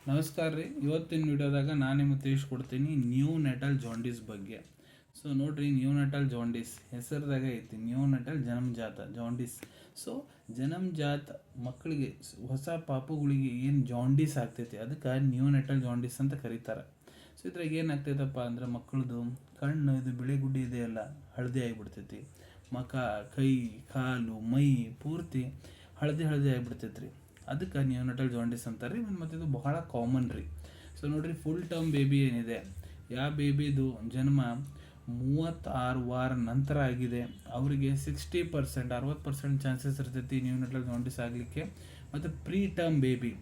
ನಮಸ್ಕಾರ ರೀ. ಇವತ್ತಿನ ವಿಡಿಯೋದಾಗ ನಾನು ನಿಮಗೆ ತಿಳಿಸ್ಕೊಡ್ತೀನಿ ನ್ಯೂ ನೆಟಲ್ ಜಾಂಡೀಸ್ ಬಗ್ಗೆ. ಸೊ ನೋಡ್ರಿ, ನ್ಯೂ ನೆಟಲ್ ಜಾಂಡೀಸ್ ಹೆಸರದಾಗ ಐತಿ, ನ್ಯೂ ನೆಟಲ್ ಜನಮಜಾತ ಜಾಂಡೀಸ್. ಸೊ ಜನಮಜಾತ ಮಕ್ಕಳಿಗೆ, ಹೊಸ ಪಾಪುಗಳಿಗೆ ಏನು ಜಾಂಡೀಸ್ ಆಗ್ತೈತಿ ಅದಕ್ಕೆ ನ್ಯೂ ನೆಟಲ್ ಜಾಂಡೀಸ್ ಅಂತ ಕರೀತಾರೆ. ಸೊ ಇದ್ರಾಗ ಏನಾಗ್ತೈತಪ್ಪ ಅಂದ್ರೆ ಮಕ್ಕಳದು ಕಣ್ಣು ಇದು ಬಿಳಿ ಗುಡ್ಡಿ ಇದೆಯಲ್ಲ ಹಳದಿ ಆಗಿಬಿಡ್ತೈತಿ. ಮುಖ, ಕೈ, ಕಾಲು, ಮೈ ಪೂರ್ತಿ ಹಳದಿ ಆಗಿಬಿಡ್ತೈತಿ ರೀ. ಅದಕ್ಕೆ ನ್ಯೂನಟಲ್ ಜಾಂಡೀಸ್ ಅಂತಾರೆ ರೀ. ಮತ್ತು ಇದು ಬಹಳ ಕಾಮನ್ ರೀ. ಸೊ ನೋಡಿರಿ, ಫುಲ್ ಟರ್ಮ್ ಬೇಬಿ ಏನಿದೆ, ಯಾವ ಬೇಬಿದು ಜನ್ಮ 36 ವಾರ ನಂತರ ಆಗಿದೆ ಅವರಿಗೆ 60% 60% ಚಾನ್ಸಸ್ ಇರ್ತೈತಿ ನ್ಯೂನಟಲ್ ಜಾಂಡೀಸ್ ಆಗಲಿಕ್ಕೆ. ಮತ್ತು ಪ್ರೀ ಟರ್ಮ್ ಬೇಬಿ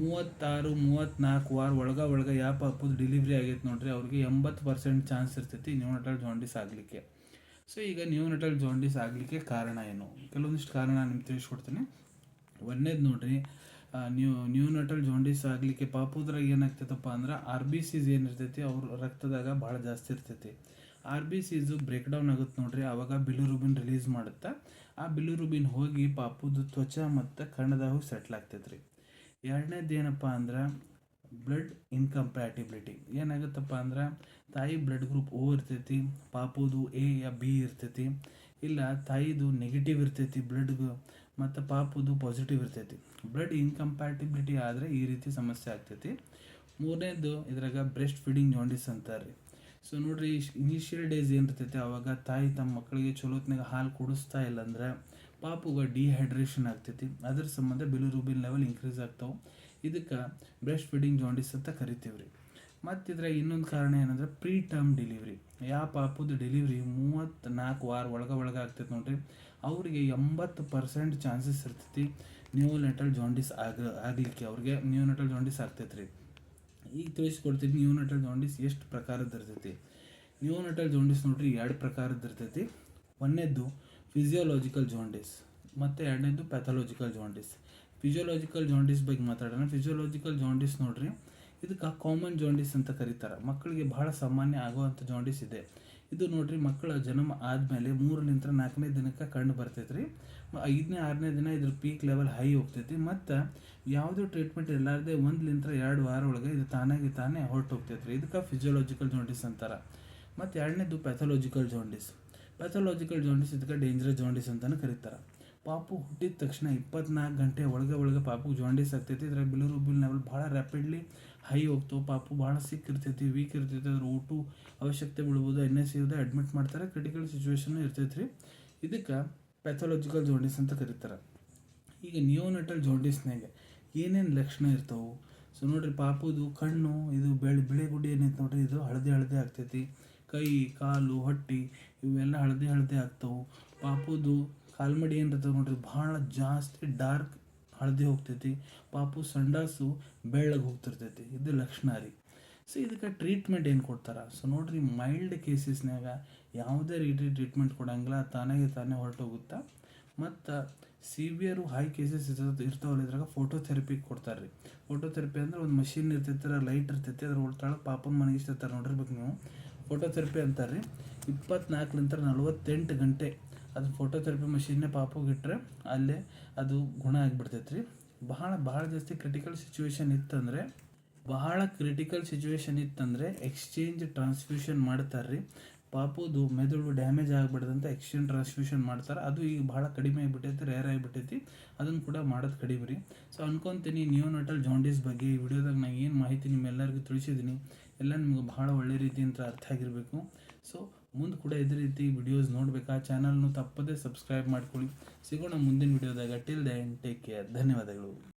36-34 ವಾರ ಒಳಗ ಯಾವ ಪಾಪದ ಡೆಲಿವರಿ ಆಗೈತೆ ನೋಡ್ರಿ, ಅವ್ರಿಗೆ 80% ಚಾನ್ಸ್ ಇರ್ತೈತಿ ನ್ಯೂನಟಲ್ ಜಾಂಡೀಸ್ ಆಗಲಿಕ್ಕೆ. ಸೊ ಈಗ ನ್ಯೂನಟಲ್ ಜಾಂಡೀಸ್ ಆಗಲಿಕ್ಕೆ ಕಾರಣ ಏನು, ಕೆಲವೊಂದಿಷ್ಟು ಕಾರಣ ನಿಮ್ಗೆ ತಿಳಿಸ್ಕೊಡ್ತೀನಿ. ಒಂದೇದು ನೋಡ್ರಿ, ನ್ಯೂನಟಲ್ ಜಾಂಡೀಸ್ ಆಗಲಿಕ್ಕೆ ಪಾಪುದ್ರಾಗ ಏನಾಗ್ತೈತಪ್ಪ ಅಂದ್ರೆ RBCs ಏನಿರ್ತೈತಿ ಅವ್ರ ರಕ್ತದಾಗ ಭಾಳ ಜಾಸ್ತಿ ಇರ್ತೈತಿ. RBCs ಬ್ರೇಕ್ ಡೌನ್ ಆಗುತ್ತೆ ನೋಡ್ರಿ, ಆವಾಗ ಬಿಲಿರುಬಿನ್ ರಿಲೀಸ್ ಮಾಡುತ್ತೆ. ಆ ಬಿಲಿರುಬಿನ್ ಹೋಗಿ ಪಾಪುದು ತ್ವಚ ಮತ್ತು ಕಣ್ಣದಾಗ ಸೆಟ್ಲ್ ಆಗ್ತೈತೆ ರೀ. ಎರಡನೇದು ಏನಪ್ಪ ಅಂದ್ರೆ ಬ್ಲಡ್ ಇನ್ಕಂಪ್ಯಾಟಿಬಿಲಿಟಿ. ಏನಾಗುತ್ತಪ್ಪ ಅಂದ್ರೆ ತಾಯಿ ಬ್ಲಡ್ ಗ್ರೂಪ್ O ಇರ್ತೈತಿ, ಪಾಪುದು A ಯಾ B ಇರ್ತೈತಿ, ಇಲ್ಲ ತಾಯಿದು ನೆಗೆಟಿವ್ ಇರ್ತೈತಿ ಬ್ಲಡ್ಗೆ ಮತ್ತು ಪಾಪುದು ಪಾಸಿಟಿವ್ ಇರ್ತೈತಿ. ಬ್ಲಡ್ ಇನ್ಕಂಪ್ಯಾಟಿಬಿಲಿಟಿ ಆದರೆ ಈ ರೀತಿ ಸಮಸ್ಯೆ ಆಗ್ತೈತಿ. ಮೂರನೇದು ಇದ್ರಾಗ ಬ್ರೆಸ್ಟ್ ಫೀಡಿಂಗ್ ಜಾಂಡೀಸ್ ಅಂತಾರೆ. ಸೊ ನೋಡ್ರಿ, ಇನಿಷಿಯಲ್ ಡೇಸ್ ಏನಿರ್ತೈತಿ ಆವಾಗ ತಾಯಿ ತಮ್ಮ ಮಕ್ಕಳಿಗೆ ಚಲೋತ್ನಾಗ ಹಾಲು ಕುಡಿಸ್ತಾ ಇಲ್ಲ ಅಂದ್ರೆ ಪಾಪುಗೆ ಡಿಹೈಡ್ರೇಷನ್ ಆಗ್ತೈತಿ. ಅದ್ರ ಸಂಬಂಧ ಬಿಲಿರುಬಿನ್ ಲೆವೆಲ್ ಇನ್ಕ್ರೀಸ್ ಆಗ್ತಾವೆ. ಇದಕ್ಕೆ ಬ್ರೆಸ್ಟ್ ಫೀಡಿಂಗ್ ಜಾಂಡೀಸ್ ಅಂತ ಕರಿತೀವಿ ರೀ. ಮತ್ತು ಇದ್ರಾಗ ಇನ್ನೊಂದು ಕಾರಣ ಏನಂದ್ರೆ ಪ್ರೀ ಟರ್ಮ್ ಡೆಲಿವರಿ. ಯಾವ ಪಾಪುದು ಡೆಲಿವರಿ 34 ವಾರ ಒಳಗೆ ಆಗ್ತೈತೆ ನೋಡ್ರಿ, ಅವರಿಗೆ 80% ಚಾನ್ಸಸ್ ಇರ್ತೈತಿ ನ್ಯೂನೆಟಲ್ ಜಾಂಡೀಸ್ ಆಗಲಿಕ್ಕೆ. ಅವ್ರಿಗೆ ನ್ಯೂನೆಟಲ್ ಜಾಂಡೀಸ್ ಆಗ್ತೈತೆ ರೀ. ಈಗ ತಿಳಿಸ್ಕೊಡ್ತೀನಿ ನ್ಯೂನೆಟಲ್ ಜಾಂಡೀಸ್ ಎಷ್ಟು ಪ್ರಕಾರದ್ದು ಇರ್ತೈತಿ. ನ್ಯೂನೆಟಲ್ ಜಾಂಡೀಸ್ ನೋಡ್ರಿ 2 ಪ್ರಕಾರದ್ದು ಇರ್ತೈತಿ. ಒಂದನೇದು ಫಿಸಿಯೋಲಾಜಿಕಲ್ ಜಾಂಡೀಸ್ ಮತ್ತು ಎರಡನೇದು ಪ್ಯಾಥಾಲಜಿಕಲ್ ಜಾಂಡೀಸ್. ಫಿಸಿಯೋಲಾಜಿಕಲ್ ಜಾಂಡೀಸ್ ಬಗ್ಗೆ ಮಾತಾಡೋಣ. ಫಿಸಿಯೋಲಾಜಿಕಲ್ ಜಾಂಡೀಸ್ ನೋಡ್ರಿ, ಇದಕ್ಕೆ ಕಾಮನ್ ಜಾಂಡೀಸ್ ಅಂತ ಕರೀತಾರೆ. ಮಕ್ಕಳಿಗೆ ಬಹಳ ಸಾಮಾನ್ಯ ಆಗುವಂಥ ಜಾಂಡೀಸ್ ಇದೆ. ಇದು ನೋಡ್ರಿ, ಮಕ್ಕಳ ಜನ್ಮ ಆದಮೇಲೆ 3-4ನೇ ದಿನಕ್ಕೆ ಕಂಡು ಬರ್ತೈತೆ ರೀ. 5ನೇ-6ನೇ ದಿನ ಇದ್ರ ಪೀಕ್ ಲೆವೆಲ್ ಹೈ ಹೋಗ್ತೈತಿ. ಮತ್ತು ಯಾವುದೇ ಟ್ರೀಟ್ಮೆಂಟ್ ಇರಲಾರ್ದೆ 1-2 ವಾರ ಒಳಗೆ ಇದು ತಾನೇ ಹೊರಟು ಹೋಗ್ತೈತೆ ರೀ. ಇದಕ್ಕೆ ಫಿಸಿಯೋಲಾಜಿಕಲ್ ಜಾಂಡೀಸ್ ಅಂತಾರೆ. ಮತ್ತು ಎರಡನೇದು ಪ್ಯಾಥಾಲಜಿಕಲ್ ಜಾಂಡೀಸ್. ಪ್ಯಾಥಾಲಜಿಕಲ್ ಜಾಂಡೀಸ್ ಇದಕ್ಕೆ ಡೇಂಜರಸ್ ಜಾಂಡೀಸ್ ಅಂತಲೂ ಕರೀತಾರೆ. ಪಾಪು ಹುಟ್ಟಿದ ತಕ್ಷಣ 24 ಗಂಟೆ ಒಳಗೆ ಪಾಪು ಜಾಂಡೀಸ್ ಆಗ್ತೈತಿ. ಇದ್ರಾಗ ಬಿಲಿರುಬಿನ್ ಲೆವೆಲ್ ಭಾಳ ರ್ಯಾಪಿಡ್ಲಿ ಹೈ ಹೋಗ್ತಾವೆ. ಪಾಪು ಭಾಳ ಸಿಕ್ ಇರ್ತೈತಿ, ವೀಕ್ ಇರ್ತೈತಿ, ಅದ್ರ ಊಟ ಅವಶ್ಯಕತೆ ಬೀಳ್ಬೋದು, NICU ಅಡ್ಮಿಟ್ ಮಾಡ್ತಾರೆ, ಕ್ರಿಟಿಕಲ್ ಸಿಚುವೇಶನ್ ಇರ್ತೈತಿ ರೀ. ಇದಕ್ಕೆ ಪ್ಯಾಥಾಲಜಿಕಲ್ ಜಾಂಡೀಸ್ ಅಂತ ಕರೀತಾರೆ. ಈಗ ನ್ಯೂನೆಟಲ್ ಜಾಂಡೀಸ್ನಾಗ ಏನೇನು ಲಕ್ಷಣ ಇರ್ತಾವೆ. ಸೊ ನೋಡ್ರಿ, ಪಾಪುದು ಕಣ್ಣು ಇದು ಬಿಳಿ ಗುಡ್ಡಿ ಏನೈತೆ ನೋಡ್ರಿ, ಇದು ಹಳದಿ ಆಗ್ತೈತಿ. ಕೈ, ಕಾಲು, ಹೊಟ್ಟೆ ಇವೆಲ್ಲ ಹಳದಿ ಆಗ್ತಾವೆ. ಪಾಪುದು ಕಾಲ್ಮಡಿ ಏನಿರ್ತವೆ ನೋಡ್ರಿ, ಭಾಳ ಜಾಸ್ತಿ ಡಾರ್ಕ್ ಹಳದಿ ಹೋಗ್ತೈತಿ. ಪಾಪು ಸಂಡಾಸು ಬೆಳ್ಳಗೆ ಹೋಗ್ತಿರ್ತೈತಿ. ಇದು ಲಕ್ಷಣ ರೀ. ಸೊ ಇದಕ್ಕೆ ಟ್ರೀಟ್ಮೆಂಟ್ ಏನು ಕೊಡ್ತಾರೆ. ಸೊ ನೋಡ್ರಿ, ಮೈಲ್ಡ್ ಕೇಸಸ್ನಾಗ ಯಾವುದೇ ರೀತಿ ಟ್ರೀಟ್ಮೆಂಟ್ ಕೊಡಂಗಿಲ್ಲ, ತಾನೇ ಹೊರಟೋಗುತ್ತಾ. ಮತ್ತು ಸಿವಿಯರು ಹೈ ಕೇಸಸ್ ಇರ್ತಾವಲ್ಲ, ಇದ್ರಾಗ ಫೋಟೋಥೆರಪಿ ಕೊಡ್ತಾರೆ ರೀ. ಫೋಟೋಥೆರಪಿ ಅಂದ್ರೆ ಒಂದು ಮಷಿನ್ ಇರ್ತೈತಿ, ಲೈಟ್ ಇರ್ತೈತಿ, ಅದ್ರ ಒಳಗೆ ಪಾಪನ ಮನಗಿಸ್ತಿರ್ತಾರೆ ನೋಡಿರ್ಬೇಕು ನೀವು. ಫೋಟೋಥೆರಪಿ ಅಂತಾರೆ ರೀ. 24-48 ಗಂಟೆ ಅದು ಫೋಟೋಥೆರಪಿ ಮಷಿನ್ನೇ ಪಾಪುಗೆ ಇಟ್ಟರೆ ಅಲ್ಲೇ ಅದು ಗುಣ ಆಗಿಬಿಡ್ತೈತೆ ರೀ. ಭಾಳ ಜಾಸ್ತಿ ಕ್ರಿಟಿಕಲ್ ಸಿಚುವೇಶನ್ ಇತ್ತಂದರೆ ಎಕ್ಸ್ಚೇಂಜ್ ಟ್ರಾನ್ಸ್ಫ್ಯೂಷನ್ ಮಾಡ್ತಾರೆ ರೀ. ಪಾಪುದು ಮೆದುಳು ಡ್ಯಾಮೇಜ್ ಆಗಿಬಿಡ್ದಂತ ಎಕ್ಸ್ಚೇಂಜ್ ಟ್ರಾನ್ಸ್ಫ್ಯೂಷನ್ ಮಾಡ್ತಾರೆ. ಅದು ಈಗ ಭಾಳ ಕಡಿಮೆ ಆಗಿಬಿಟ್ಟೈತಿ, ರೇರ್ ಆಗಿಬಿಟ್ಟೈತಿ. ಅದನ್ನು ಕೂಡ ಮಾಡೋದು ಕಡಿಮೆ ರೀ. ಸೊ ಅನ್ಕೊತೀನಿ ನ್ಯೂನೆಟಲ್ ಜಾಂಡೀಸ್ ಬಗ್ಗೆ ಈ ವಿಡಿಯೋದಾಗ ನಾನು ಏನು ಮಾಹಿತಿ ನಿಮ್ಮೆಲ್ಲರಿಗೂ ತಿಳಿಸಿದ್ದೀನಿ ಎಲ್ಲ ನಿಮ್ಗೆ ಭಾಳ ಒಳ್ಳೆ ರೀತಿಯಿಂದ ಅರ್ಥ ಆಗಿರಬೇಕು. ಸೊ ಮುಂದೆ ಕೂಡ ಇದೇ ರೀತಿ ವಿಡಿಯೋಸ್ ನೋಡಬೇಕಾ, ಚಾನಲ್ನು ತಪ್ಪದೇ ಸಬ್ಸ್ಕ್ರೈಬ್ ಮಾಡ್ಕೊಳ್ಳಿ. ಸಿಗೋಣ ಮುಂದಿನ ವಿಡಿಯೋದಾಗ. Till then take care. ಧನ್ಯವಾದಗಳು.